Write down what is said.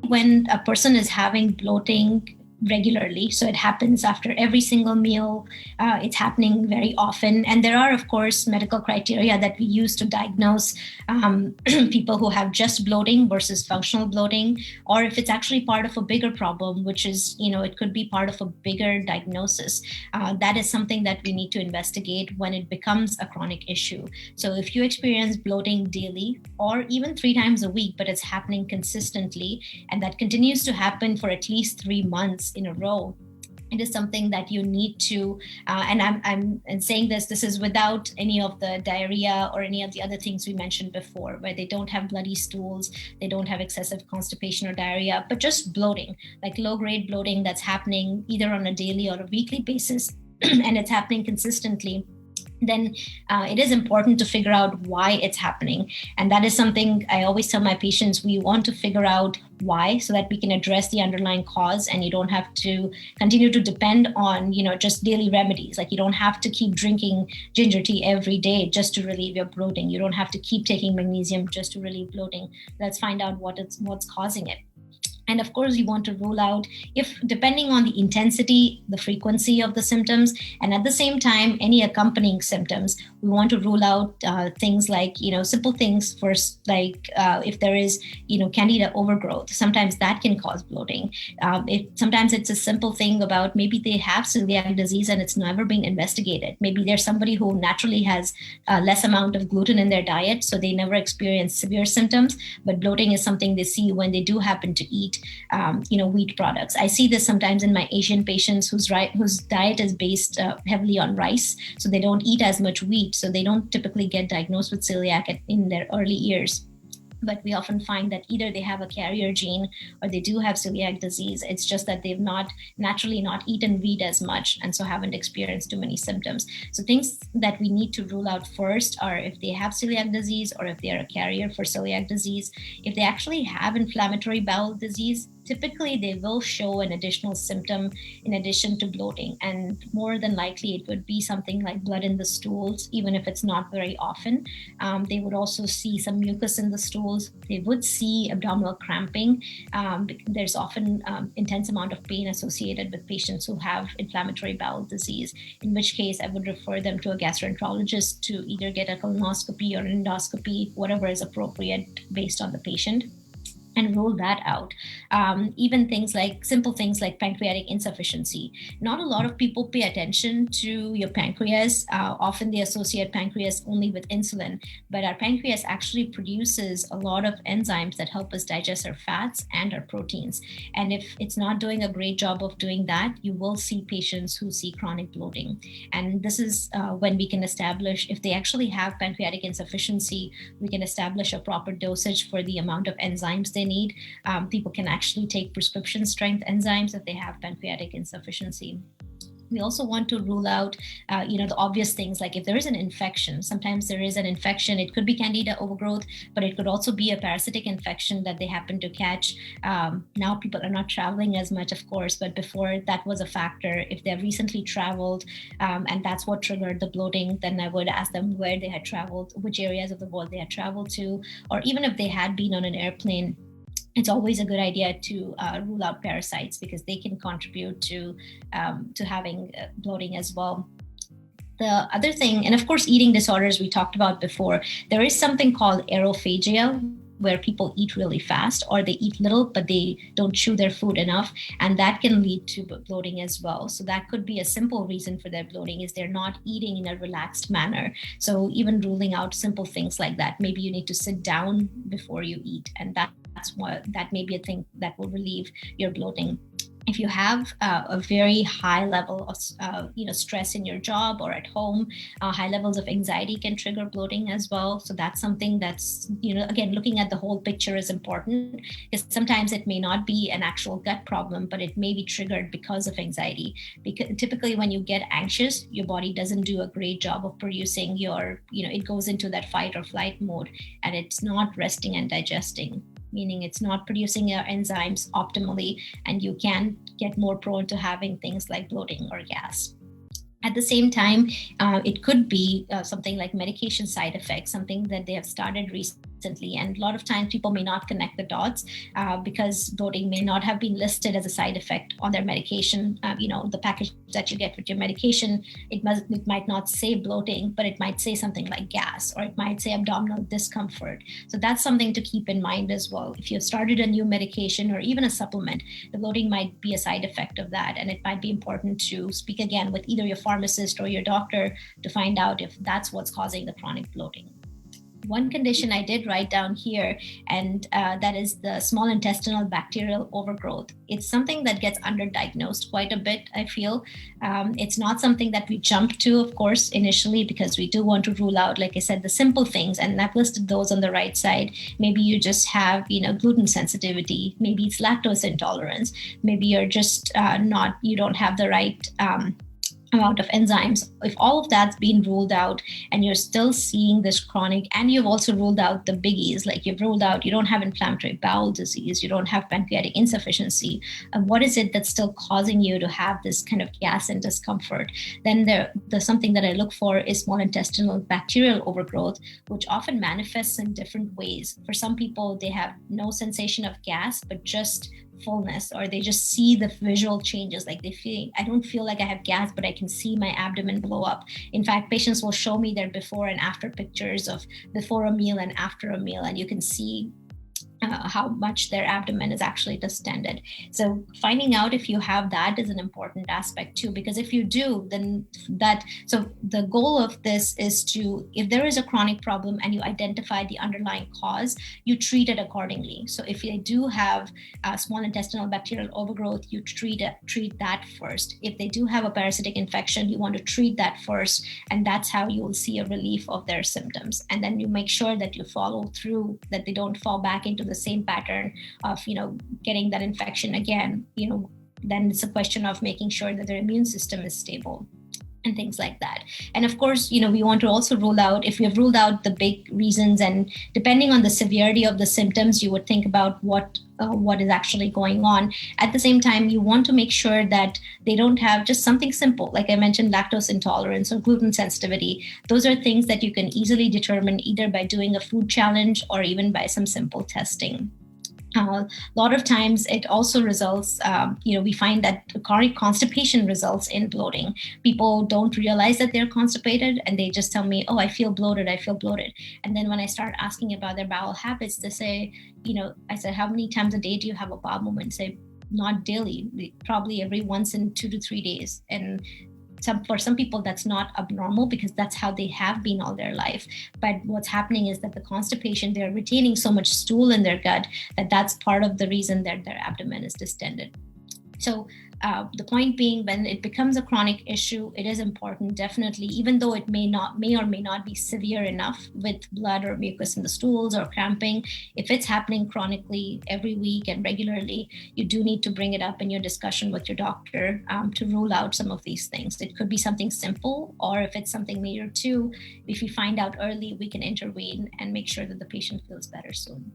when a person is having bloating regularly, so it happens after every single meal, it's happening very often, and there are of course medical criteria that we use to diagnose people who have just bloating versus functional bloating, or if it's actually part of a bigger problem, which is, it could be part of a bigger diagnosis. That is something that we need to investigate when it becomes a chronic issue. So if you experience bloating daily or even 3 times a week, but it's happening consistently, and that continues to happen for at least 3 months in a row, it is something that you need to, and I'm saying this is without any of the diarrhea or any of the other things we mentioned before, where they don't have bloody stools, they don't have excessive constipation or diarrhea, but just bloating, like low-grade bloating that's happening either on a daily or a weekly basis, and it's happening consistently. Then it is important to figure out why it's happening. And that is something I always tell my patients, we want to figure out why so that we can address the underlying cause, and you don't have to continue to depend on, just daily remedies. Like you don't have to keep drinking ginger tea every day just to relieve your bloating. You don't have to keep taking magnesium just to relieve bloating. Let's find out what's causing it. And of course, you want to rule out, if depending on the intensity, the frequency of the symptoms, and at the same time, any accompanying symptoms, we want to rule out things like, simple things first, like if there is, candida overgrowth, sometimes that can cause bloating. Sometimes it's a simple thing about maybe they have celiac disease and it's never been investigated. Maybe there's somebody who naturally has less amount of gluten in their diet, so they never experience severe symptoms, but bloating is something they see when they do happen to eat wheat products. I see this sometimes in my Asian patients whose diet is based heavily on rice, so they don't eat as much wheat, so they don't typically get diagnosed with celiac in their early years. But we often find that either they have a carrier gene or they do have celiac disease. It's just that they've naturally not eaten wheat as much, and so haven't experienced too many symptoms. So things that we need to rule out first are if they have celiac disease or if they're a carrier for celiac disease. If they actually have inflammatory bowel disease, typically they will show an additional symptom in addition to bloating, and more than likely it would be something like blood in the stools, even if it's not very often. They would also see some mucus in the stools. They would see abdominal cramping. There's often intense amount of pain associated with patients who have inflammatory bowel disease, in which case I would refer them to a gastroenterologist to either get a colonoscopy or an endoscopy, whatever is appropriate based on the patient, and rule that out. Even simple things like pancreatic insufficiency. Not a lot of people pay attention to your pancreas. Often they associate pancreas only with insulin, but our pancreas actually produces a lot of enzymes that help us digest our fats and our proteins. And if it's not doing a great job of doing that, you will see patients who see chronic bloating. And this is when we can establish, if they actually have pancreatic insufficiency, we can establish a proper dosage for the amount of enzymes they need. People can actually take prescription strength enzymes if they have pancreatic insufficiency. We also want to rule out, the obvious things, like if there is an infection. Sometimes there is an infection. It could be candida overgrowth, but it could also be a parasitic infection that they happen to catch. Now people are not traveling as much, of course, but before that was a factor. If they've recently traveled and that's what triggered the bloating, then I would ask them where they had traveled, which areas of the world they had traveled to, or even if they had been on an airplane. It's always a good idea to rule out parasites, because they can contribute to having bloating as well. The other thing, and of course, eating disorders we talked about before, there is something called aerophagia, where people eat really fast, or they eat little, but they don't chew their food enough. And that can lead to bloating as well. So that could be a simple reason for their bloating, is they're not eating in a relaxed manner. So even ruling out simple things like that, maybe you need to sit down before you eat. And that may be a thing that will relieve your bloating. If you have a very high level of stress in your job or at home, high levels of anxiety can trigger bloating as well. So that's something that's, again, looking at the whole picture is important, because sometimes it may not be an actual gut problem, but it may be triggered because of anxiety. Because typically when you get anxious, your body doesn't do a great job of producing it goes into that fight or flight mode, and it's not resting and digesting, meaning it's not producing your enzymes optimally, and you can get more prone to having things like bloating or gas. At the same time, it could be something like medication side effects, something that they have started recently constantly. And a lot of times people may not connect the dots because bloating may not have been listed as a side effect on their medication. The package that you get with your medication, it might not say bloating, but it might say something like gas, or it might say abdominal discomfort. So that's something to keep in mind as well. If you've started a new medication or even a supplement, the bloating might be a side effect of that. And it might be important to speak again with either your pharmacist or your doctor to find out if that's what's causing the chronic bloating. One condition I did write down here, and that is the small intestinal bacterial overgrowth. It's something that gets underdiagnosed quite a bit, I feel. It's not something that we jump to, of course, initially, because we do want to rule out, like I said, the simple things, and I've listed those on the right side. Maybe you just have, gluten sensitivity. Maybe it's lactose intolerance. Maybe you're just you don't have the right amount of enzymes. If all of that's been ruled out and you're still seeing this chronic, and you've also ruled out the biggies, like you've ruled out you don't have inflammatory bowel disease, you don't have pancreatic insufficiency, what is it that's still causing you to have this kind of gas and discomfort? Then there's something that I look for is small intestinal bacterial overgrowth, which often manifests in different ways. For some people, they have no sensation of gas, but just fullness, or they just see the visual changes, like I don't feel like I have gas, but I can see my abdomen blow up. In fact, patients will show me their before and after pictures of before a meal and after a meal, and you can see how much their abdomen is actually distended. So finding out if you have that is an important aspect too, because if you do, then so the goal of this is to, if there is a chronic problem and you identify the underlying cause, you treat it accordingly. So if they do have small intestinal bacterial overgrowth, you treat that first. If they do have a parasitic infection, you want to treat that first, and that's how you will see a relief of their symptoms. And then you make sure that you follow through, that they don't fall back into the same pattern of getting that infection again. Then it's a question of making sure that their immune system is stable and things like that. And of course, we want to also rule out, if we have ruled out the big reasons, and depending on the severity of the symptoms, you would think about what is actually going on. At the same time, you want to make sure that they don't have just something simple, like I mentioned, lactose intolerance or gluten sensitivity. Those are things that you can easily determine either by doing a food challenge or even by some simple testing. A lot of times it also results, we find that chronic constipation results in bloating. People don't realize that they're constipated, and they just tell me, oh, I feel bloated. And then when I start asking about their bowel habits, they say, I said, how many times a day do you have a bowel movement? Say, not daily, probably every once in 2 to 3 days. And for some people, that's not abnormal because that's how they have been all their life. But what's happening is that the constipation, they're retaining so much stool in their gut that that's part of the reason that their abdomen is distended. So the point being, when it becomes a chronic issue, it is important, definitely, even though it may or may not be severe enough with blood or mucus in the stools or cramping. If it's happening chronically every week and regularly, you do need to bring it up in your discussion with your doctor to rule out some of these things. It could be something simple, or if it's something major too, if you find out early, we can intervene and make sure that the patient feels better soon.